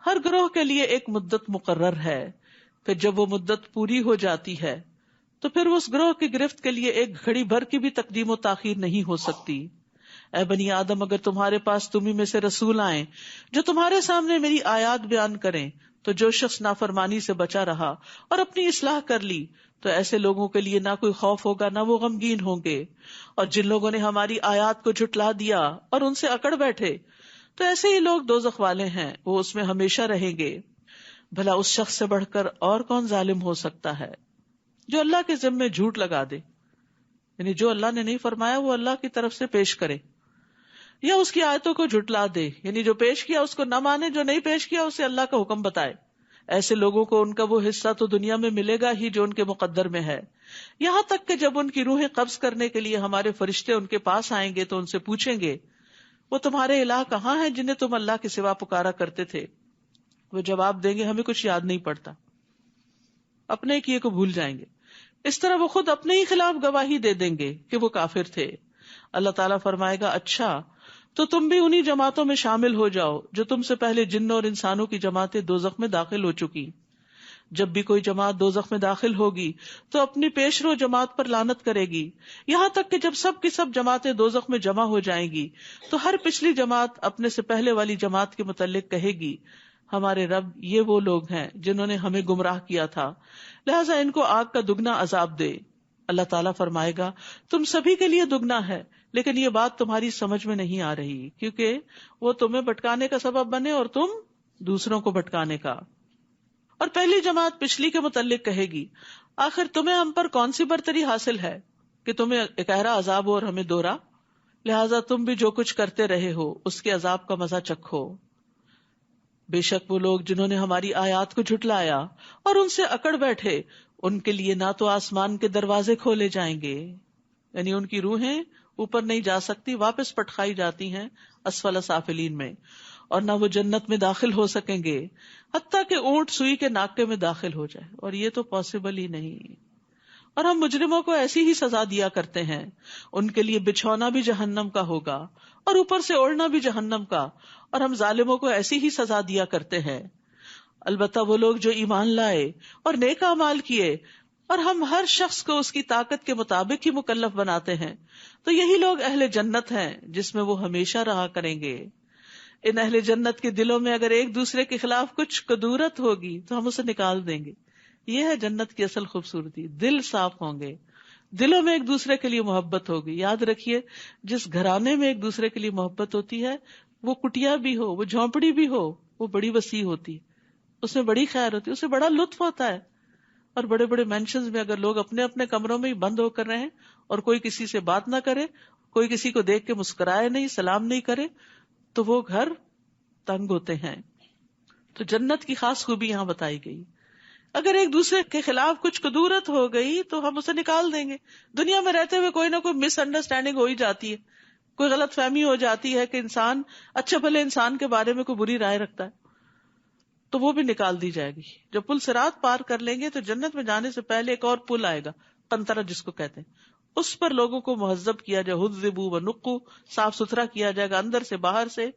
ہر گروہ کے لیے ایک مدت مقرر ہے، پھر جب وہ مدت پوری ہو جاتی ہے تو پھر اس گروہ کی گرفت کے لیے ایک گھڑی بھر کی بھی تقدیم و تاخیر نہیں ہو سکتی۔ اے بنی آدم، اگر تمہارے پاس تمہیں میں سے رسول آئیں جو تمہارے سامنے میری آیات بیان کریں، تو جو شخص نافرمانی سے بچا رہا اور اپنی اصلاح کر لی تو ایسے لوگوں کے لیے نہ کوئی خوف ہوگا نہ وہ غمگین ہوں گے، اور جن لوگوں نے ہماری آیات کو جھٹلا دیا اور ان سے اکڑ بیٹھے تو ایسے ہی لوگ دوزخ والے ہیں، وہ اس میں ہمیشہ رہیں گے۔ بھلا اس شخص سے بڑھ کر اور کون ظالم ہو سکتا ہے جو اللہ کے ذمے جھوٹ لگا دے، یعنی جو اللہ نے نہیں فرمایا وہ اللہ کی طرف سے پیش کرے، یا اس کی آیتوں کو جھٹلا دے، یعنی جو پیش کیا اس کو نہ مانے، جو نہیں پیش کیا اسے اللہ کا حکم بتائے۔ ایسے لوگوں کو ان کا وہ حصہ تو دنیا میں ملے گا ہی جو ان کے مقدر میں ہے، یہاں تک کہ جب ان کی روحیں قبض کرنے کے لیے ہمارے فرشتے ان کے پاس آئیں گے تو ان سے پوچھیں گے، وہ تمہارے الہ کہاں ہیں جنہیں تم اللہ کے سوا پکارا کرتے تھے؟ وہ جواب دیں گے، ہمیں کچھ یاد نہیں پڑتا، اپنے کیے کو بھول جائیں گے۔ اس طرح وہ خود اپنے ہی خلاف گواہی دے دیں گے کہ وہ کافر تھے۔ اللہ تعالیٰ فرمائے گا، اچھا تو تم بھی انہی جماعتوں میں شامل ہو جاؤ جو تم سے پہلے جنوں اور انسانوں کی جماعتیں دوزخ میں داخل ہو چکی۔ جب بھی کوئی جماعت دوزخ میں داخل ہوگی تو اپنی پیش رو جماعت پر لعنت کرے گی، یہاں تک کہ جب سب کی سب جماعتیں دوزخ میں جمع ہو جائیں گی تو ہر پچھلی جماعت اپنے سے پہلے والی جماعت کے متعلق کہے گی، ہمارے رب یہ وہ لوگ ہیں جنہوں نے ہمیں گمراہ کیا تھا، لہٰذا ان کو آگ کا دگنا عذاب دے۔ اللہ تعالیٰ فرمائے گا، تم سبھی کے لیے دگنا ہے، لیکن یہ بات تمہاری سمجھ میں نہیں آ رہی کیونکہ وہ تمہیں بھٹکانے کا سبب بنے اور تم دوسروں کو بھٹکانے کا۔ اور پہلی جماعت پچھلی کے متعلق کہے گی، آخر تمہیں ہم پر کون سی برتری حاصل ہے کہ تمہیں اکہرا عذاب ہو اور ہمیں دوہرا؟ لہٰذا تم بھی جو کچھ کرتے رہے ہو اس کے عذاب کا مزہ چکھو۔ بے شک وہ لوگ جنہوں نے ہماری آیات کو جھٹلایا اور ان سے اکڑ بیٹھے، ان کے لیے نہ تو آسمان کے دروازے کھولے جائیں گے، یعنی ان کی روحیں اوپر نہیں جا سکتی، واپس پٹخائی جاتی ہیں اسفل سافلین میں، اور نہ وہ جنت میں داخل ہو سکیں گے حتیٰ کہ اونٹ سوئی کے ناکے میں داخل ہو جائے، اور یہ تو پاسبل ہی نہیں۔ اور ہم مجرموں کو ایسی ہی سزا دیا کرتے ہیں، ان کے لیے بچھونا بھی جہنم کا ہوگا اور اوپر سے اوڑھنا بھی جہنم کا، اور ہم ظالموں کو ایسی ہی سزا دیا کرتے ہیں۔ البتہ وہ لوگ جو ایمان لائے اور نیک اعمال کیے اور ہم ہر شخص کو اس کی طاقت کے مطابق ہی مکلف بناتے ہیں، تو یہی لوگ اہل جنت ہیں جس میں وہ ہمیشہ رہا کریں گے۔ ان اہل جنت کے دلوں میں اگر ایک دوسرے کے خلاف کچھ کدورت ہوگی تو ہم اسے نکال دیں گے۔ یہ ہے جنت کی اصل خوبصورتی، دل صاف ہوں گے، دلوں میں ایک دوسرے کے لیے محبت ہوگی۔ یاد رکھیے، جس گھرانے میں ایک دوسرے کے لیے محبت ہوتی ہے، وہ کٹیا بھی ہو، وہ جھونپڑی بھی ہو، وہ بڑی وسیع ہوتی، اس میں بڑی خیر ہوتی، اسے بڑا لطف ہوتا ہے۔ اور بڑے بڑے مینشنز میں اگر لوگ اپنے اپنے کمروں میں ہی بند ہو کر رہیں اور کوئی کسی سے بات نہ کرے، کوئی کسی کو دیکھ کے مسکرائے نہیں، سلام نہیں کرے، تو وہ گھر تنگ ہوتے ہیں۔ تو جنت کی خاص خوبی یہاں بتائی گئی، اگر ایک دوسرے کے خلاف کچھ کدورت ہو گئی تو ہم اسے نکال دیں گے۔ دنیا میں رہتے ہوئے کوئی نہ کوئی مس انڈرسٹینڈنگ ہو ہی جاتی ہے، کوئی غلط فہمی ہو جاتی ہے کہ انسان اچھے بھلے انسان کے بارے میں کوئی بری رائے رکھتا ہے، تو وہ بھی نکال دی جائے گی۔ جب پل صراط پار کر لیں گے تو جنت میں جانے سے پہلے ایک اور پل آئے گا، قنطرہ جس کو کہتے ہیں، اس پر لوگوں کو مہذب کیا جائے، حذبوا ونقوا، صاف ستھرا کیا جائے گا اندر سے باہر سے،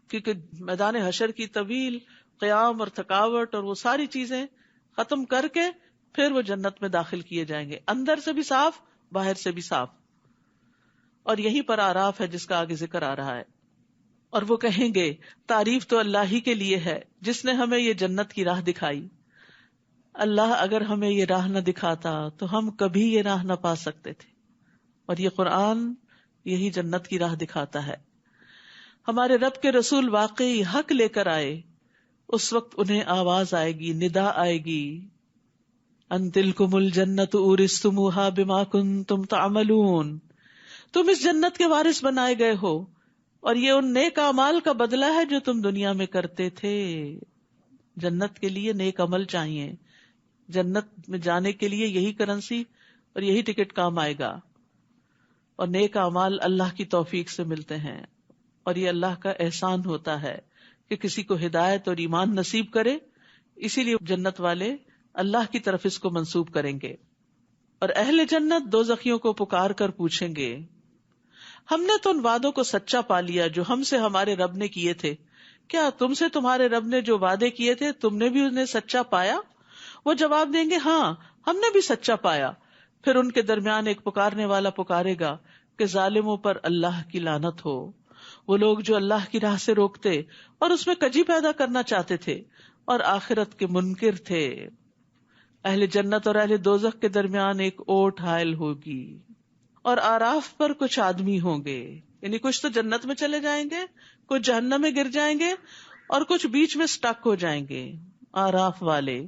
کیونکہ میدان حشر کی طویل قیام اور تھکاوٹ اور وہ ساری چیزیں ختم کر کے پھر وہ جنت میں داخل کیے جائیں گے، اندر سے بھی صاف باہر سے بھی صاف۔ اور یہیں پر اعراف ہے جس کا آگے ذکر آ رہا ہے۔ اور وہ کہیں گے، تعریف تو اللہ ہی کے لیے ہے جس نے ہمیں یہ جنت کی راہ دکھائی۔ اللہ اگر ہمیں یہ راہ نہ دکھاتا تو ہم کبھی یہ راہ نہ پا سکتے تھے، اور یہ قرآن یہی جنت کی راہ دکھاتا ہے۔ ہمارے رب کے رسول واقعی حق لے کر آئے، اس وقت انہیں آواز آئے گی، ندا آئے گی، ان تلکم الجنت اورثتموها بما کنتم تعملون، تم اس جنت کے وارث بنائے گئے ہو اور یہ ان نیک اعمال کا بدلہ ہے جو تم دنیا میں کرتے تھے۔ جنت کے لیے نیک عمل چاہیے، جنت میں جانے کے لیے یہی کرنسی اور یہی ٹکٹ کام آئے گا، اور نیک اعمال اللہ کی توفیق سے ملتے ہیں، اور یہ اللہ کا احسان ہوتا ہے کہ کسی کو ہدایت اور ایمان نصیب کرے، اسی لیے جنت والے اللہ کی طرف اس کو منسوب کریں گے۔ اور اہل جنت دوزخیوں کو پکار کر پوچھیں گے، ہم نے تو ان وعدوں کو سچا پا لیا جو ہم سے ہمارے رب نے کیے تھے، کیا تم سے تمہارے رب نے جو وعدے کیے تھے تم نے بھی انہیں سچا پایا؟ وہ جواب دیں گے ہاں ہم نے بھی سچا پایا. پھر ان کے درمیان ایک پکارنے والا پکارے گا کہ ظالموں پر اللہ کی لعنت ہو. وہ لوگ جو اللہ کی راہ سے روکتے اور اس میں کجی پیدا کرنا چاہتے تھے اور آخرت کے منکر تھے. اہل جنت اور اہل دوزخ کے درمیان ایک اوٹ حائل ہوگی اور آراف پر کچھ آدمی ہوں گے، یعنی کچھ تو جنت میں چلے جائیں گے، کچھ جہنم میں گر جائیں گے اور کچھ بیچ میں سٹک ہو جائیں گے. آراف والے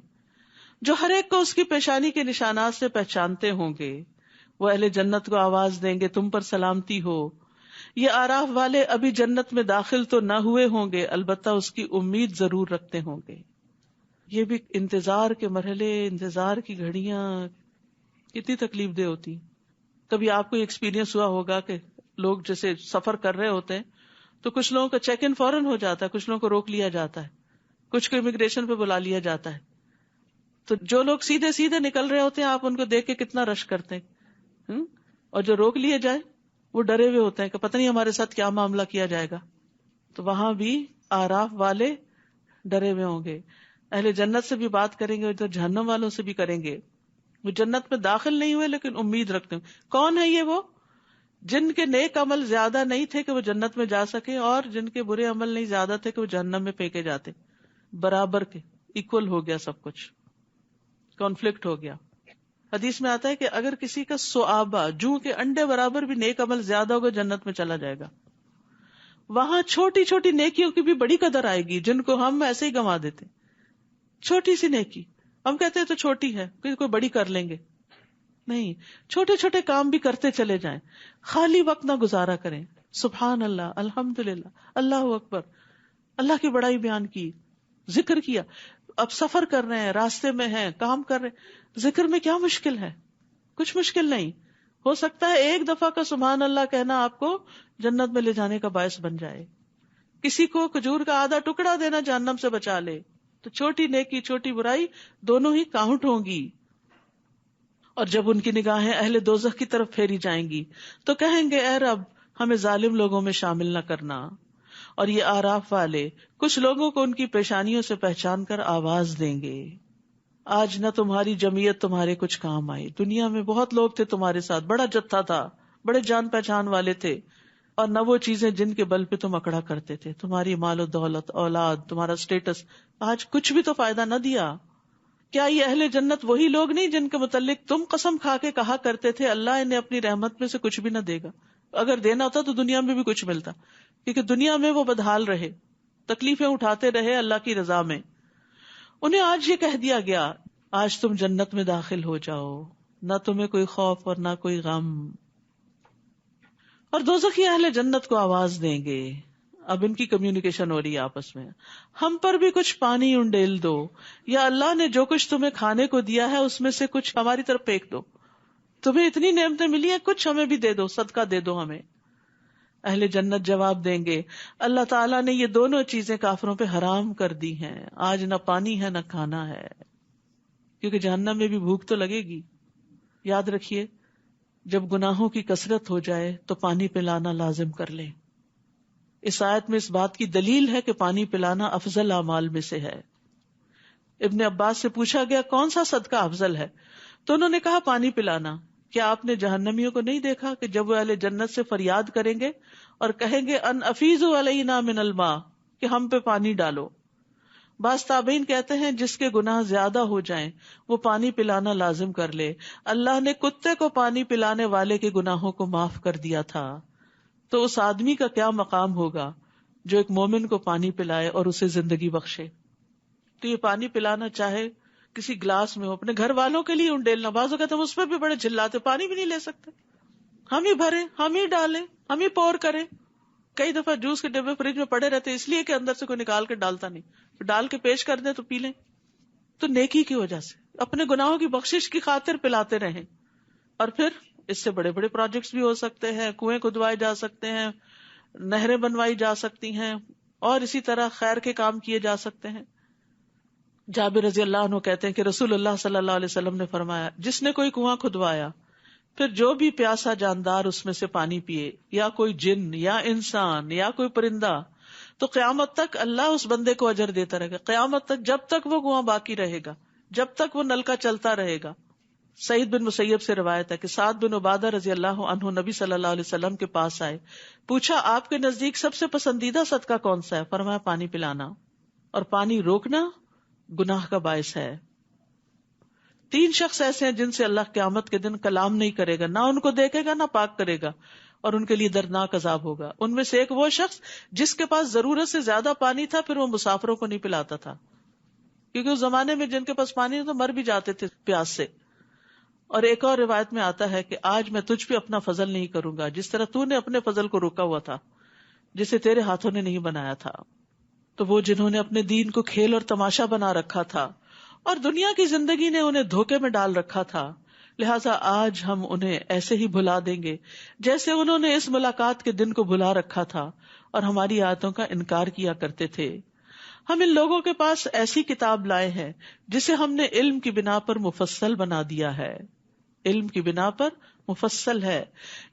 جو ہر ایک کو اس کی پیشانی کے نشانات سے پہچانتے ہوں گے، وہ اہل جنت کو آواز دیں گے تم پر سلامتی ہو. یہ آراف والے ابھی جنت میں داخل تو نہ ہوئے ہوں گے، البتہ اس کی امید ضرور رکھتے ہوں گے. یہ بھی انتظار کے مرحلے، انتظار کی گھڑیاں کتنی تکلیف دہ ہوتی. کبھی آپ کو ایکسپیرینس ہوا ہوگا کہ لوگ جیسے سفر کر رہے ہوتے ہیں تو کچھ لوگوں کا چیک ان فوراً ہو جاتا ہے، کچھ لوگوں کو روک لیا جاتا ہے، کچھ کو امیگریشن پہ بلا لیا جاتا ہے. تو جو لوگ سیدھے سیدھے نکل رہے ہوتے ہیں آپ ان کو دیکھ کے کتنا رش کرتے ہیں، اور جو روک لیے جائے وہ ڈرے ہوئے ہوتے ہیں کہ پتہ نہیں ہمارے ساتھ کیا معاملہ کیا جائے گا. تو وہاں بھی آراف والے ڈرے ہوئے ہوں گے. اہل جنت سے بھی بات کریں گے، ادھر جہنم والوں سے بھی کریں گے. وہ جنت میں داخل نہیں ہوئے لیکن امید رکھتے ہیں. کون ہے یہ؟ وہ جن کے نیک عمل زیادہ نہیں تھے کہ وہ جنت میں جا سکے، اور جن کے برے عمل نہیں زیادہ تھے کہ وہ جہنم میں پھینکے جاتے. برابر کے ایکول ہو گیا سب کچھ، کانفلکٹ ہو گیا. حدیث میں آتا ہے کہ اگر کسی کا صحابہ جوں کے انڈے برابر بھی نیک عمل زیادہ ہوگا جنت میں چلا جائے گا. وہاں چھوٹی چھوٹی نیکیوں کی بھی بڑی قدر آئے گی جن کو ہم ایسے ہی گنوا دیتے. چھوٹی سی نیکی ہم کہتے ہیں تو چھوٹی ہے، کوئی بڑی کر لیں گے. نہیں، چھوٹے چھوٹے کام بھی کرتے چلے جائیں. خالی وقت نہ گزارا کریں. سبحان اللہ، الحمدللہ، اللہ اکبر، اللہ کی بڑائی بیان کی، ذکر کیا. اب سفر کر رہے ہیں، راستے میں ہیں، کام کر رہے ہیں، ذکر میں کیا مشکل ہے؟ کچھ مشکل نہیں. ہو سکتا ہے ایک دفعہ کا سبحان اللہ کہنا آپ کو جنت میں لے جانے کا باعث بن جائے. کسی کو کھجور کا آدھا ٹکڑا دینا جہنم سے بچا لے. تو چھوٹی نیکی چھوٹی برائی دونوں ہی کاؤنٹ ہوں گی. اور جب ان کی نگاہیں اہل دوزخ کی طرف پھیری جائیں گی تو کہیں گے اے رب ہمیں ظالم لوگوں میں شامل نہ کرنا. اور یہ آراف والے کچھ لوگوں کو ان کی پیشانیوں سے پہچان کر آواز دیں گے آج نہ تمہاری جمعیت تمہارے کچھ کام آئی. دنیا میں بہت لوگ تھے تمہارے ساتھ، بڑا جتھا تھا، بڑے جان پہچان والے تھے، اور نہ وہ چیزیں جن کے بل پہ تم اکڑا کرتے تھے. تمہاری مال و دولت، اولاد، تمہارا سٹیٹس آج کچھ بھی تو فائدہ نہ دیا. کیا یہ اہل جنت وہی لوگ نہیں جن کے متعلق تم قسم کھا کے کہا کرتے تھے اللہ انہیں اپنی رحمت میں سے کچھ بھی نہ دے گا؟ اگر دینا ہوتا تو دنیا میں بھی کچھ ملتا، کیونکہ دنیا میں وہ بدحال رہے، تکلیفیں اٹھاتے رہے اللہ کی رضا میں. انہیں آج یہ کہہ دیا گیا آج تم جنت میں داخل ہو جاؤ، نہ تمہیں کوئی خوف اور نہ کوئی غم. اور دوزخی اہل جنت کو آواز دیں گے. اب ان کی کمیونیکیشن ہو رہی ہے آپس میں. ہم پر بھی کچھ پانی انڈیل دو، یا اللہ نے جو کچھ تمہیں کھانے کو دیا ہے اس میں سے کچھ ہماری طرف پھینک دو. تمہیں اتنی نعمتیں ملی ہیں، کچھ ہمیں بھی دے دو، صدقہ دے دو ہمیں. اہل جنت جواب دیں گے اللہ تعالیٰ نے یہ دونوں چیزیں کافروں پہ حرام کر دی ہیں، آج نہ پانی ہے نہ کھانا ہے. کیونکہ جہنم میں بھی بھوک تو لگے گی. یاد رکھیے جب گناہوں کی کثرت ہو جائے تو پانی پلانا لازم کر لیں. اس آیت میں اس بات کی دلیل ہے کہ پانی پلانا افضل اعمال میں سے ہے. ابن عباس سے پوچھا گیا کون سا صدقہ افضل ہے تو انہوں نے کہا پانی پلانا. کیا آپ نے جہنمیوں کو نہیں دیکھا کہ جب وہ اہل جنت سے فریاد کریں گے اور کہیں گے ان افیضوا علینا من الماء، کہ ہم پہ پانی ڈالو. بعض تابعین کہتے ہیں جس کے گناہ زیادہ ہو جائیں وہ پانی پلانا لازم کر لے. اللہ نے کتے کو پانی پلانے والے کے گناہوں کو معاف کر دیا تھا، تو اس آدمی کا کیا مقام ہوگا جو ایک مومن کو پانی پلائے اور اسے زندگی بخشے. تو یہ پانی پلانا چاہے کسی گلاس میں ہو، اپنے گھر والوں کے لیے انڈیلنا. بعض اوقات ہم اس پر بھی بڑے چلاتے، پانی بھی نہیں لے سکتے، ہم ہی بھریں، ہم ہی ڈالیں، ہم ہی پور کریں. کئی دفعہ جوس کے ڈبے فریج میں پڑے رہتے اس لیے کہ اندر سے کوئی نکال کے ڈالتا نہیں، تو ڈال کے پیش کر دیں تو پی لیں. تو نیکی کی وجہ سے اپنے گناہوں کی بخشش کی خاطر پلاتے رہیں. اور پھر اس سے بڑے بڑے پروجیکٹس بھی ہو سکتے ہیں، کنویں کھدوائے جا سکتے ہیں، نہریں بنوائی جا سکتی ہیں، اور اسی طرح خیر کے کام کیے جا سکتے ہیں. جابر رضی اللہ عنہ کہتے ہیں کہ رسول اللہ صلی اللہ علیہ وسلم نے فرمایا جس نے کوئی کنواں کھدوایا پھر جو بھی پیاسا جاندار اس میں سے پانی پیے، یا کوئی جن یا انسان یا کوئی پرندہ، تو قیامت تک اللہ اس بندے کو اجر دیتا رہے گا، قیامت تک، جب تک وہ کنواں باقی رہے گا، جب تک وہ نلکا چلتا رہے گا. سعید بن مسیب سے روایت ہے کہ سعد بن عبادہ رضی اللہ عنہ نبی صلی اللہ علیہ وسلم کے پاس آئے، پوچھا آپ کے نزدیک سب سے پسندیدہ صدقہ کون سا ہے؟ فرمایا پانی پلانا، اور پانی روکنا گناہ کا باعث ہے. 3 شخص ایسے ہیں جن سے اللہ قیامت کے دن کلام نہیں کرے گا، نہ ان کو دیکھے گا نہ پاک کرے گا، اور ان کے لیے دردناک عذاب ہوگا. ان میں سے ایک وہ شخص جس کے پاس ضرورت سے زیادہ پانی تھا، پھر وہ مسافروں کو نہیں پلاتا تھا، کیونکہ اس زمانے میں جن کے پاس پانی تو مر بھی جاتے تھے پیاس سے. اور ایک اور روایت میں آتا ہے کہ آج میں تجھ پہ اپنا فضل نہیں کروں گا جس طرح تو نے اپنے فضل کو روکا ہوا تھا جسے تیرے ہاتھوں نے نہیں بنایا تھا. تو وہ جنہوں نے اپنے دین کو کھیل اور تماشا بنا رکھا تھا اور دنیا کی زندگی نے انہیں دھوکے میں ڈال رکھا تھا، لہٰذا آج ہم انہیں ایسے ہی بھلا دیں گے جیسے انہوں نے اس ملاقات کے دن کو بھلا رکھا تھا اور ہماری آیتوں کا انکار کیا کرتے تھے. ہم ان لوگوں کے پاس ایسی کتاب لائے ہیں جسے ہم نے علم کی بنا پر مفصل بنا دیا ہے. علم کی بنا پر مفصل ہے.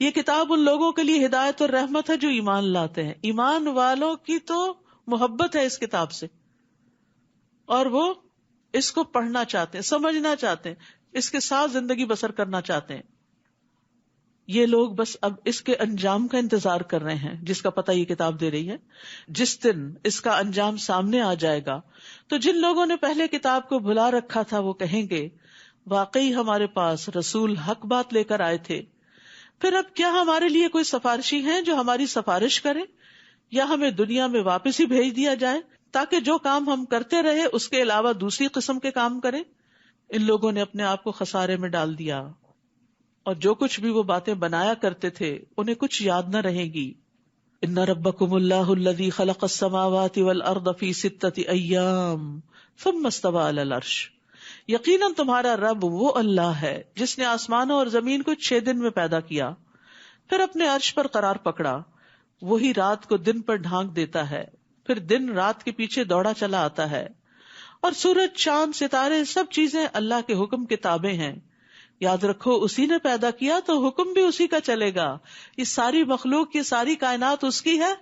یہ کتاب ان لوگوں کے لیے ہدایت اور رحمت ہے جو ایمان لاتے ہیں. ایمان والوں کی تو محبت ہے اس کتاب سے، اور وہ اس کو پڑھنا چاہتے ہیں، سمجھنا چاہتے ہیں، اس کے ساتھ زندگی بسر کرنا چاہتے ہیں. یہ لوگ بس اب اس کے انجام کا انتظار کر رہے ہیں جس کا پتہ یہ کتاب دے رہی ہے. جس دن اس کا انجام سامنے آ جائے گا تو جن لوگوں نے پہلے کتاب کو بھلا رکھا تھا وہ کہیں گے واقعی ہمارے پاس رسول حق بات لے کر آئے تھے، پھر اب کیا ہمارے لیے کوئی سفارشی ہیں جو ہماری سفارش کرے، یا ہمیں دنیا میں واپس ہی بھیج دیا جائے تاکہ جو کام ہم کرتے رہے اس کے علاوہ دوسری قسم کے کام کریں. ان لوگوں نے اپنے آپ کو خسارے میں ڈال دیا، اور جو کچھ بھی وہ باتیں بنایا کرتے تھے انہیں کچھ یاد نہ رہے گی. ان ربکم اللہ الذی خلق السماوات والارض فی 6 ایام ثم استوى علی العرش. یقیناً تمہارا رب وہ اللہ ہے جس نے آسمانوں اور زمین کو 6 دن میں پیدا کیا، پھر اپنے عرش پر قرار پکڑا. وہی رات کو دن پر ڈھانک دیتا ہے، پھر دن رات کے پیچھے دوڑا چلا آتا ہے، اور سورج، چاند، ستارے سب چیزیں اللہ کے حکم کے تابع ہیں. یاد رکھو اسی نے پیدا کیا تو حکم بھی اسی کا چلے گا. یہ ساری مخلوق، یہ ساری کائنات اس کی ہے،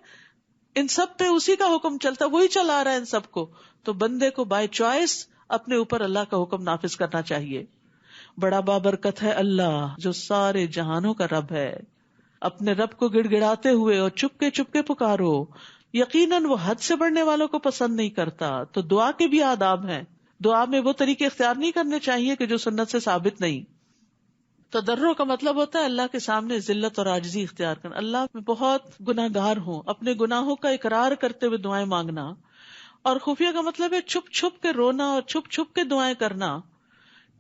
ان سب پہ اسی کا حکم چلتا، وہی چلا رہا ہے ان سب کو. تو بندے کو بائی چوائس اپنے اوپر اللہ کا حکم نافذ کرنا چاہیے. بڑا بابرکت ہے اللہ جو سارے جہانوں کا رب ہے. اپنے رب کو گڑ گڑاتے ہوئے اور چپکے چپکے پکارو، یقیناً وہ حد سے بڑھنے والوں کو پسند نہیں کرتا. تو دعا کے بھی آداب ہیں. دعا میں وہ طریقے اختیار نہیں کرنے چاہیے کہ جو سنت سے ثابت نہیں. تضرع کا مطلب ہوتا ہے اللہ کے سامنے ذلت اور عاجزی اختیار کرنا. اللہ میں بہت گناہ گار ہوں، اپنے گناہوں کا اقرار کرتے ہوئے دعائیں مانگنا. اور خفیہ کا مطلب ہے چھپ چھپ کے رونا اور چھپ چھپ کے دعائیں کرنا،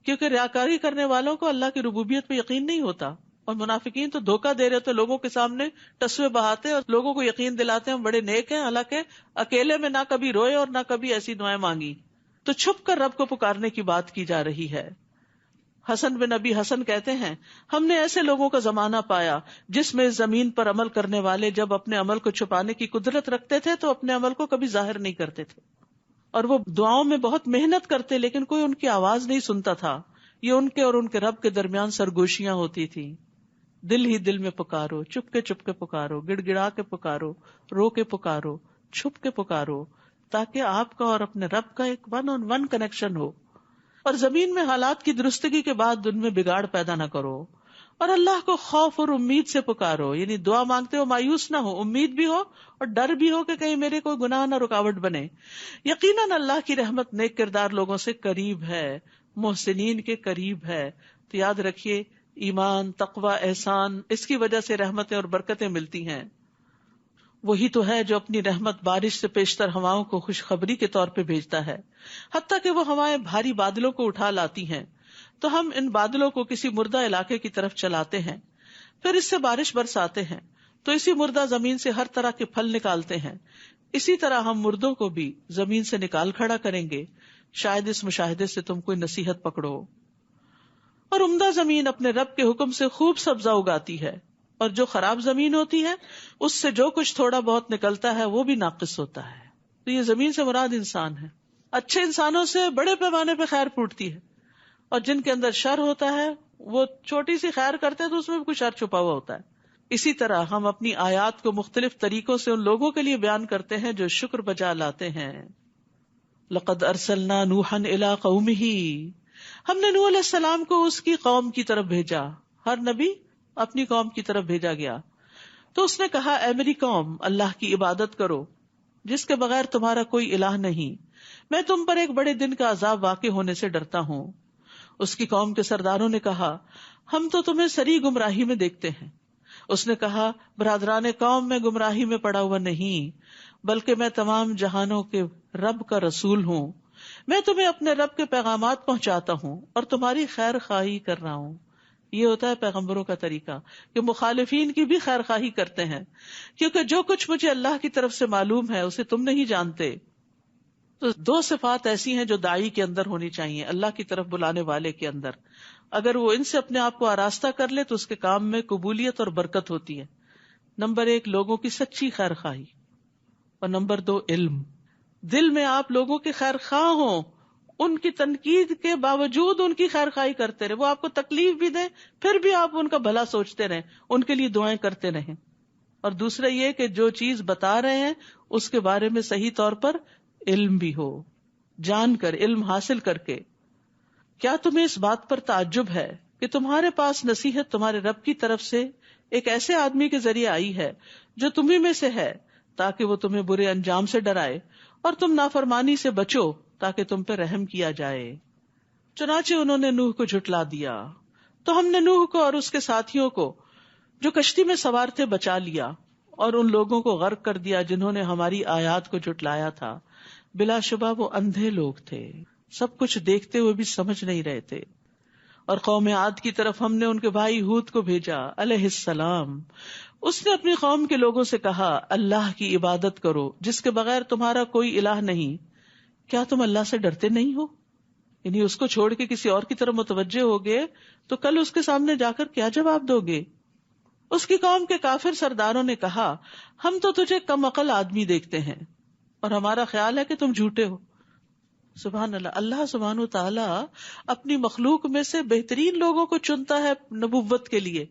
کیونکہ ریاکاری کرنے والوں کو اللہ کی ربوبیت پہ یقین نہیں ہوتا. اور منافقین تو دھوکہ دے رہے ہوتے، لوگوں کے سامنے ٹسوے بہاتے اور لوگوں کو یقین دلاتے ہیں ہم بڑے نیک ہیں، حالانکہ اکیلے میں نہ کبھی روئے اور نہ کبھی ایسی دعائیں مانگی. تو چھپ کر رب کو پکارنے کی بات کی جا رہی ہے. حسن بن ابی حسن کہتے ہیں ہم نے ایسے لوگوں کا زمانہ پایا جس میں زمین پر عمل کرنے والے جب اپنے عمل کو چھپانے کی قدرت رکھتے تھے تو اپنے عمل کو کبھی ظاہر نہیں کرتے تھے، اور وہ دعاؤں میں بہت محنت کرتے لیکن کوئی ان کی آواز نہیں سنتا تھا. یہ ان کے اور ان کے رب کے درمیان سرگوشیاں ہوتی تھی. دل ہی دل میں پکارو، چپ کے پکارو، گڑ گڑا کے پکارو، رو کے پکارو، چھپ کے پکارو، تاکہ آپ کا اور اپنے رب کا ایک 1-on-1 کنیکشن ہو. اور زمین میں حالات کی درستگی کے بعد ان میں بگاڑ پیدا نہ کرو، اور اللہ کو خوف اور امید سے پکارو. یعنی دعا مانگتے ہو مایوس نہ ہو، امید بھی ہو اور ڈر بھی ہو کہ کہیں میرے کوئی گناہ نہ رکاوٹ بنے. یقیناً اللہ کی رحمت نیک کردار لوگوں سے قریب ہے، محسنین کے قریب ہے. تو یاد رکھیے ایمان، تقوی، احسان، اس کی وجہ سے رحمتیں اور برکتیں ملتی ہیں. وہی تو ہے جو اپنی رحمت بارش سے پیشتر ہواؤں کو خوشخبری کے طور پہ بھیجتا ہے، حتیٰ کہ وہ ہوائیں بھاری بادلوں کو اٹھا لاتی ہیں تو ہم ان بادلوں کو کسی مردہ علاقے کی طرف چلاتے ہیں، پھر اس سے بارش برساتے ہیں تو اسی مردہ زمین سے ہر طرح کے پھل نکالتے ہیں. اسی طرح ہم مردوں کو بھی زمین سے نکال کھڑا کریں گے. شاید اس مشاہدے سے تم کوئی نصیحت پکڑو. اور عمدہ زمین اپنے رب کے حکم سے خوب سبزہ اگاتی ہے، اور جو خراب زمین ہوتی ہے اس سے جو کچھ تھوڑا بہت نکلتا ہے وہ بھی ناقص ہوتا ہے. تو یہ زمین سے مراد انسان ہے. اچھے انسانوں سے بڑے پیمانے پہ خیر پھوٹتی ہے، اور جن کے اندر شر ہوتا ہے وہ چھوٹی سی خیر کرتے ہیں تو اس میں بھی کچھ شر چھپا ہوا ہوتا ہے. اسی طرح ہم اپنی آیات کو مختلف طریقوں سے ان لوگوں کے لیے بیان کرتے ہیں جو شکر بجا لاتے ہیں. لقد ارسلنا نوحا الی قومہ، ہم نے نوح علیہ السلام کو اس کی قوم کی طرف بھیجا. ہر نبی اپنی قوم کی طرف بھیجا گیا. تو اس نے کہا اے میری قوم، اللہ کی عبادت کرو جس کے بغیر تمہارا کوئی الہ نہیں. میں تم پر ایک بڑے دن کا عذاب واقع ہونے سے ڈرتا ہوں. اس کی قوم کے سرداروں نے کہا ہم تو تمہیں سری گمراہی میں دیکھتے ہیں. اس نے کہا برادران قوم، میں گمراہی میں پڑا ہوا نہیں، بلکہ میں تمام جہانوں کے رب کا رسول ہوں. میں تمہیں اپنے رب کے پیغامات پہنچاتا ہوں اور تمہاری خیر خواہی کر رہا ہوں. یہ ہوتا ہے پیغمبروں کا طریقہ کہ مخالفین کی بھی خیر خواہی کرتے ہیں، کیونکہ جو کچھ مجھے اللہ کی طرف سے معلوم ہے اسے تم نہیں جانتے. تو دو صفات ایسی ہیں جو داعی کے اندر ہونی چاہیے، اللہ کی طرف بلانے والے کے اندر. اگر وہ ان سے اپنے آپ کو آراستہ کر لے تو اس کے کام میں قبولیت اور برکت ہوتی ہے. نمبر 1 لوگوں کی سچی خیر خواہی، اور نمبر 2 علم. دل میں آپ لوگوں کے خیر خواہ ہوں، ان کی تنقید کے باوجود ان کی خیر خواہی کرتے رہے. وہ آپ کو تکلیف بھی دیں پھر بھی آپ ان کا بھلا سوچتے رہیں، ان کے لیے دعائیں کرتے رہیں. اور دوسرا یہ کہ جو چیز بتا رہے ہیں اس کے بارے میں صحیح طور پر علم بھی ہو، جان کر، علم حاصل کر کے. کیا تمہیں اس بات پر تعجب ہے کہ تمہارے پاس نصیحت تمہارے رب کی طرف سے ایک ایسے آدمی کے ذریعے آئی ہے جو تمہیں میں سے ہے، تاکہ وہ تمہیں برے انجام سے ڈرائے اور تم نافرمانی سے بچو تاکہ تم پہ رحم کیا جائے. چنانچہ انہوں نے نوح کو جھٹلا دیا تو ہم نے نوح کو اور اس کے ساتھیوں کو جو کشتی میں سوار تھے بچا لیا، اور ان لوگوں کو غرق کر دیا جنہوں نے ہماری آیات کو جھٹلایا تھا. بلا شبہ وہ اندھے لوگ تھے، سب کچھ دیکھتے ہوئے بھی سمجھ نہیں رہے تھے. اور قوم عاد کی طرف ہم نے ان کے بھائی ہود کو بھیجا علیہ السلام. اس نے اپنی قوم کے لوگوں سے کہا اللہ کی عبادت کرو جس کے بغیر تمہارا کوئی الہ نہیں. کیا تم اللہ سے ڈرتے نہیں ہو؟ یعنی اس کو چھوڑ کے کسی اور کی طرف متوجہ ہوگے تو کل اس کے سامنے جا کر کیا جواب دو گے؟ اس کی قوم کے کافر سرداروں نے کہا ہم تو تجھے کم عقل آدمی دیکھتے ہیں اور ہمارا خیال ہے کہ تم جھوٹے ہو. سبحان اللہ. اللہ سبحانہ و تعالی اپنی مخلوق میں سے بہترین لوگوں کو چنتا ہے نبوت کے لیے.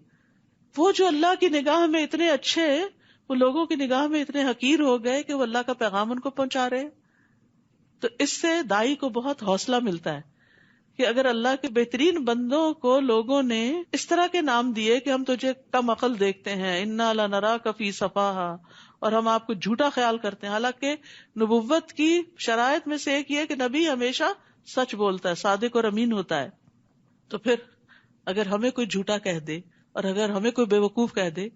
وہ جو اللہ کی نگاہ میں اتنے اچھے، وہ لوگوں کی نگاہ میں اتنے حقیر ہو گئے کہ وہ اللہ کا پیغام ان کو پہنچا رہے. تو اس سے دائی کو بہت حوصلہ ملتا ہے کہ اگر اللہ کے بہترین بندوں کو لوگوں نے اس طرح کے نام دیے کہ ہم تجھے کم عقل دیکھتے ہیں، انا لنراک فی صفاہا، اور ہم آپ کو جھوٹا خیال کرتے ہیں. حالانکہ نبوت کی شرائط میں سے ایک یہ کہ نبی ہمیشہ سچ بولتا ہے، صادق اور امین ہوتا ہے. تو پھر اگر ہمیں کوئی جھوٹا کہہ دے اور اگر ہمیں کوئی بے وقوف کہہ دے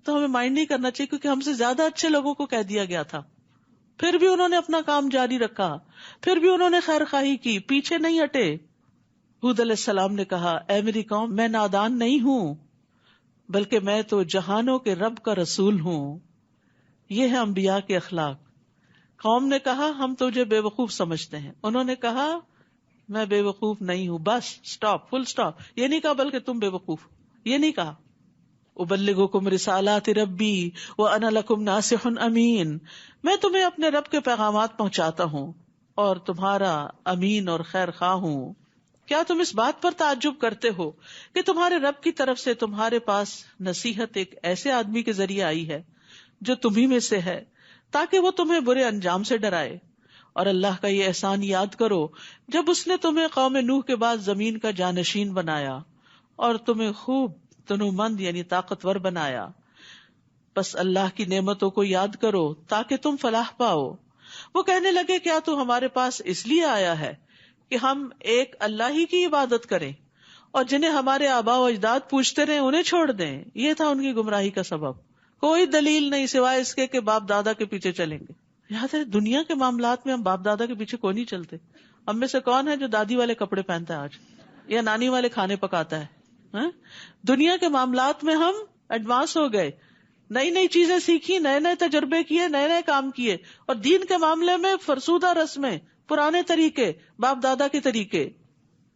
تو ہمیں مائنڈ نہیں کرنا چاہیے، کیونکہ ہم سے زیادہ اچھے لوگوں کو کہہ دیا گیا تھا. پھر بھی انہوں نے اپنا کام جاری رکھا، پھر بھی انہوں نے خیر خواہی کی، پیچھے نہیں ہٹے. ہود علیہ السلام نے کہا اے میری قوم، میں نادان نہیں ہوں بلکہ میں تو جہانوں کے رب کا رسول ہوں. یہ ہے انبیاء کے اخلاق. قوم نے کہا ہم تجھے بے وقوف سمجھتے ہیں، انہوں نے کہا میں بے وقوف نہیں ہوں. بس سٹاپ، فل سٹاپ. یہ نہیں کہا بلکہ تم بے وقوف، یہ نہیں کہا. ابلغکم رسالات ربی وانا لکم ناصح امین، میں تمہیں اپنے رب کے پیغامات پہنچاتا ہوں اور تمہارا امین اور خیر خواہ ہوں. کیا تم اس بات پر تعجب کرتے ہو کہ تمہارے رب کی طرف سے تمہارے پاس نصیحت ایک ایسے آدمی کے ذریعے آئی ہے جو تمہیں میں سے ہے، تاکہ وہ تمہیں برے انجام سے ڈرائے. اور اللہ کا یہ احسان یاد کرو جب اس نے تمہیں قوم نوح کے بعد زمین کا جانشین بنایا اور تمہیں خوب تنومند یعنی طاقتور بنایا. بس اللہ کی نعمتوں کو یاد کرو تاکہ تم فلاح پاؤ. وہ کہنے لگے کیا تو ہمارے پاس اس لیے آیا ہے کہ ہم ایک اللہ ہی کی عبادت کریں اور جنہیں ہمارے آباء و اجداد پوچھتے رہے انہیں چھوڑ دیں؟ یہ تھا ان کی گمراہی کا سبب. کوئی دلیل نہیں سوائے اس کے کہ باپ دادا کے پیچھے چلیں گے. یاد ہے دنیا کے معاملات میں ہم باپ دادا کے پیچھے کوئی نہیں چلتے. ہم میں سے کون ہے جو دادی والے کپڑے پہنتا ہے آج یا نانی والے کھانے پکاتا ہے؟ دنیا کے معاملات میں ہم ایڈوانس ہو گئے، نئی نئی چیزیں سیکھی، نئے نئے تجربے کیے، نئے نئے کام کیے. اور دین کے معاملے میں فرسودہ رسمیں، پرانے طریقے، باپ دادا کے طریقے.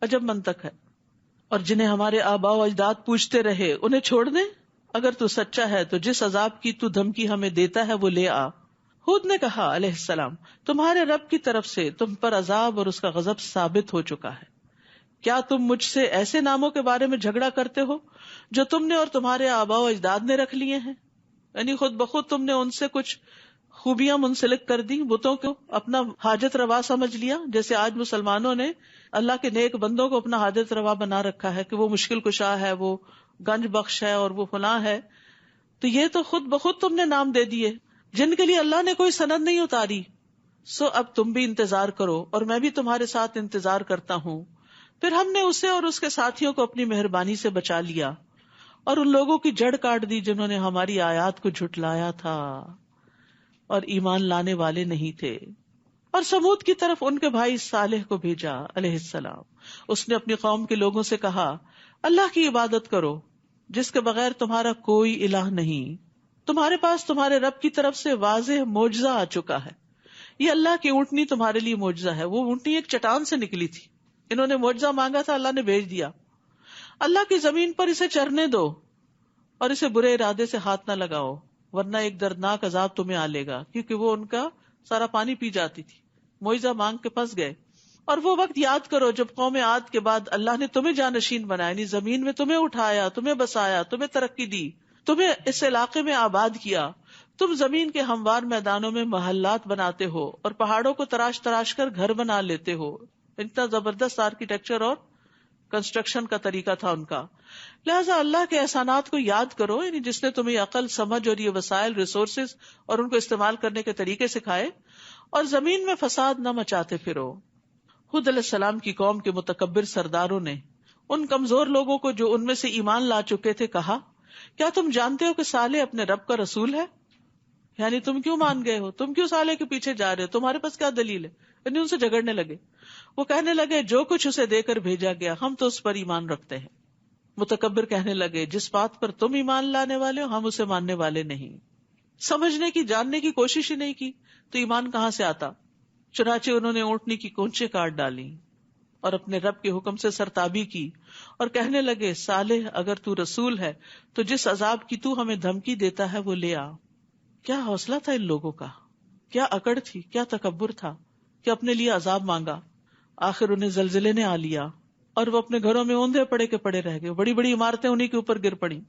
عجب منطق ہے. اور جنہیں ہمارے آباء و اجداد پوچھتے رہے انہیں چھوڑ دیں؟ اگر تو سچا ہے تو جس عذاب کی تو دھمکی ہمیں دیتا ہے وہ لے آ. ہود نے کہا علیہ السلام تمہارے رب کی طرف سے تم پر عذاب اور اس کا غضب ثابت ہو چکا ہے. کیا تم مجھ سے ایسے ناموں کے بارے میں جھگڑا کرتے ہو جو تم نے اور تمہارے آباء و اجداد نے رکھ لیے ہیں؟ یعنی خود بخود تم نے ان سے کچھ خوبیاں منسلک کر دی، بتوں کو اپنا حاجت روا سمجھ لیا، جیسے آج مسلمانوں نے اللہ کے نیک بندوں کو اپنا حاجت روا بنا رکھا ہے کہ وہ مشکل کشا ہے، وہ گنج بخش ہے اور وہ فلاں ہے. تو یہ تو خود بخود تم نے نام دے دیے جن کے لیے اللہ نے کوئی سند نہیں اتاری. سو اب تم بھی انتظار کرو اور میں بھی تمہارے ساتھ انتظار کرتا ہوں. پھر ہم نے اسے اور اس کے ساتھیوں کو اپنی مہربانی سے بچا لیا اور ان لوگوں کی جڑ کاٹ دی جنہوں نے ہماری آیات کو جھٹلایا تھا اور ایمان لانے والے نہیں تھے. اور سمود کی طرف ان کے بھائی صالح کو بھیجا علیہ السلام. اس نے اپنی قوم کے لوگوں سے کہا، اللہ کی عبادت کرو جس کے بغیر تمہارا کوئی الہ نہیں. تمہارے پاس تمہارے رب کی طرف سے واضح معجزہ آ چکا ہے. یہ اللہ کی اونٹنی تمہارے لیے معجزہ ہے. وہ اونٹنی ایک چٹان سے نکلی تھی، انہوں نے معجزہ مانگا تھا، اللہ نے بھیج دیا. اللہ کی زمین پر اسے چرنے دو اور اسے برے ارادے سے ہاتھ نہ لگاؤ ورنہ ایک دردناک عذاب تمہیں آ لے گا، کیونکہ وہ ان کا سارا پانی پی جاتی تھی. معجزہ مانگ کے پھنس گئے. اور وہ وقت یاد کرو جب قوم عاد کے بعد اللہ نے تمہیں جانشین بنایا، یعنی زمین میں تمہیں اٹھایا، تمہیں بسایا، تمہیں ترقی دی، تمہیں اس علاقے میں آباد کیا. تم زمین کے ہموار میدانوں میں محلات بناتے ہو اور پہاڑوں کو تراش تراش کر گھر بنا لیتے ہو. اتنا زبردست آرکیٹیکچر اور کنسٹرکشن کا طریقہ تھا ان کا. لہٰذا اللہ کے احسانات کو یاد کرو، یعنی جس نے تمہیں عقل، سمجھ اور یہ وسائل، ریسورسز اور ان کو استعمال کرنے کے طریقے سکھائے، اور زمین میں فساد نہ مچاتے پھرو. ہود علیہ السلام کی قوم کے متکبر سرداروں نے ان کمزور لوگوں کو جو ان میں سے ایمان لا چکے تھے کہا، کیا تم جانتے ہو کہ صالح اپنے رب کا رسول ہے؟ یعنی تم کیوں مان گئے ہو؟ تم کیوں صالح کے پیچھے جا رہے ہو؟ تمہارے پاس کیا دلیل ہے؟ یعنی ان سے جھگڑنے لگے. وہ کہنے لگے، جو کچھ اسے دے کر بھیجا گیا ہم تو اس پر ایمان رکھتے ہیں. متکبر کہنے لگے، جس بات پر تم ایمان لانے والے ہو ہم اسے ماننے والے نہیں. سمجھنے کی، جاننے کی کوشش ہی نہیں کی تو ایمان کہاں سے آتا؟ چنانچہ انہوں نے اونٹنی کی کونچیں کاٹ ڈالی اور اپنے رب کے حکم سے سرتابی کی اور کہنے لگے، صالح اگر تو رسول ہے تو جس عذاب کی تو ہمیں دھمکی دیتا ہے وہ لے آ. کیا حوصلہ تھا ان لوگوں کا، کیا اکڑ تھی، کیا تکبر تھا کہ اپنے لیے عذاب مانگا. آخر انہیں زلزلے نے آ لیا اور وہ اپنے گھروں میں اوندھے پڑے کے پڑے رہ گئے. بڑی بڑی عمارتیں انہیں کے اوپر گر پڑی.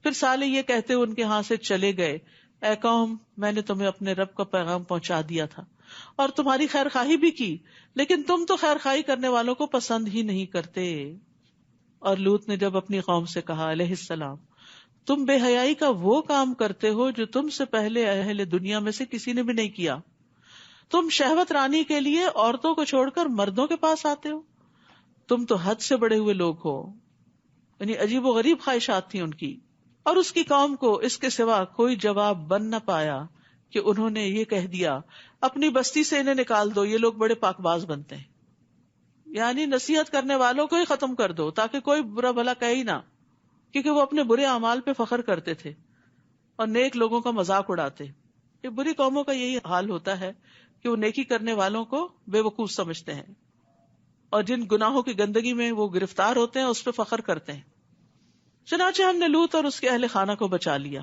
پھر صالح یہ کہتے ان کے ہاں سے چلے گئے، اے قوم، میں نے تمہیں اپنے رب کا پیغام پہنچا دیا تھا اور تمہاری خیر خواہی بھی کی، لیکن تم تو خیر خواہی کرنے والوں کو پسند ہی نہیں کرتے. اور لوط نے جب اپنی قوم سے کہا علیہ السلام، تم بے حیائی کا وہ کام کرتے ہو جو تم سے پہلے اہل دنیا میں سے کسی نے بھی نہیں کیا. تم شہوت رانی کے لیے عورتوں کو چھوڑ کر مردوں کے پاس آتے ہو. تم تو حد سے بڑے ہوئے لوگ ہو. یعنی عجیب و غریب خواہشات تھی ان کی. اور اس کی قوم کو اس کے سوا کوئی جواب بن نہ پایا کہ انہوں نے یہ کہہ دیا، اپنی بستی سے انہیں نکال دو، یہ لوگ بڑے پاک باز بنتے ہیں. یعنی نصیحت کرنے والوں کو ہی ختم کر دو تاکہ کوئی برا بھلا کہے ہی نہ، کیونکہ وہ اپنے برے اعمال پہ فخر کرتے تھے اور نیک لوگوں کا مذاق اڑاتے. یہ بری قوموں کا یہی حال ہوتا ہے کہ وہ نیکی کرنے والوں کو بے وقوف سمجھتے ہیں اور جن گناہوں کی گندگی میں وہ گرفتار ہوتے ہیں اس پہ فخر کرتے ہیں. چنانچہ ہم نے لوط اور اس کے اہل خانہ کو بچا لیا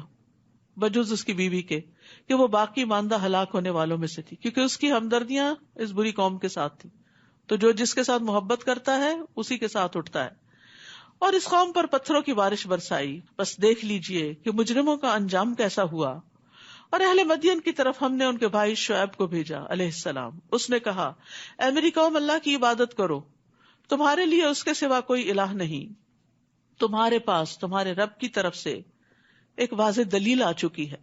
بجز اس کی بیوی کے کہ وہ باقی ماندہ ہلاک ہونے والوں میں سے تھی، کیونکہ اس کی ہمدردیاں اس بری قوم کے ساتھ تھی. تو جو جس کے ساتھ محبت کرتا ہے اسی کے ساتھ اٹھتا ہے. اور اس قوم پر پتھروں کی بارش برسائی، بس دیکھ لیجئے کہ مجرموں کا انجام کیسا ہوا. اور اہل مدین کی طرف ہم نے ان کے بھائی شعیب کو بھیجا علیہ السلام. اس نے کہا، اے میری قوم، اللہ کی عبادت کرو، تمہارے لیے اس کے سوا کوئی الہ نہیں. تمہارے پاس تمہارے رب کی طرف سے ایک واضح دلیل آ چکی ہے،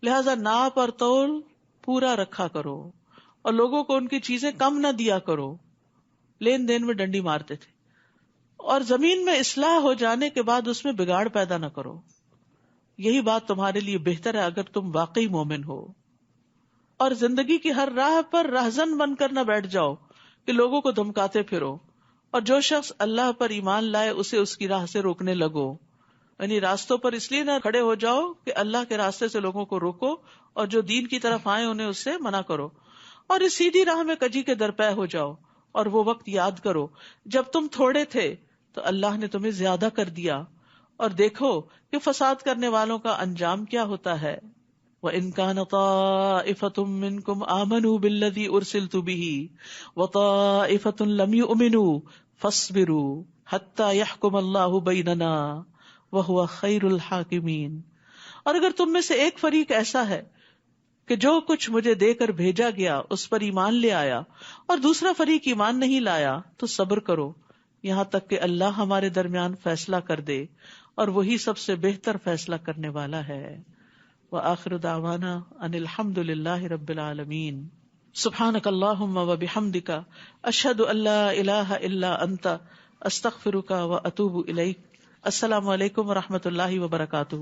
لہذا ناپ اور تول پورا رکھا کرو اور لوگوں کو ان کی چیزیں کم نہ دیا کرو. لین دین میں ڈنڈی مارتے تھے. اور زمین میں اصلاح ہو جانے کے بعد اس میں بگاڑ پیدا نہ کرو. یہی بات تمہارے لیے بہتر ہے اگر تم واقعی مومن ہو. اور زندگی کی ہر راہ پر رہزن بن کر نہ بیٹھ جاؤ کہ لوگوں کو دھمکاتے پھرو، اور جو شخص اللہ پر ایمان لائے اسے اس کی راہ سے روکنے لگو. یعنی راستوں پر اس لیے نہ کھڑے ہو جاؤ کہ اللہ کے راستے سے لوگوں کو روکو، اور جو دین کی طرف آئے انہیں اس سے منع کرو. اور اس سیدھی راہ میں کجی کے درپے ہو جاؤ. اور وہ وقت یاد کرو جب تم تھوڑے تھے تو اللہ نے تمہیں زیادہ کر دیا، اور دیکھو کہ فساد کرنے والوں کا انجام کیا ہوتا ہے. وَإِن كَانَ طَائِفَةٌ مِّنكُمْ آمَنُوا بِالَّذِي أُرْسِلْتُ بِهِ وَطَائِفَةٌ لَّمْ يُؤْمِنُوا فاصبروا حتی یحکم اللہ بیننا وہو خیر الحاکمین. اور اگر تم میں سے ایک فریق ایسا ہے کہ جو کچھ مجھے دے کر بھیجا گیا اس پر ایمان لے آیا اور دوسرا فریق ایمان نہیں لایا تو صبر کرو یہاں تک کہ اللہ ہمارے درمیان فیصلہ کر دے، اور وہی سب سے بہتر فیصلہ کرنے والا ہے. وآخر دعوانا ان الحمد للہ رب العالمین. سبحانک اللہم وبحمدک اشہد ان لا الہ الا انت استغفرک واتوب الیک. السلام علیکم ورحمۃ اللہ وبرکاتہ.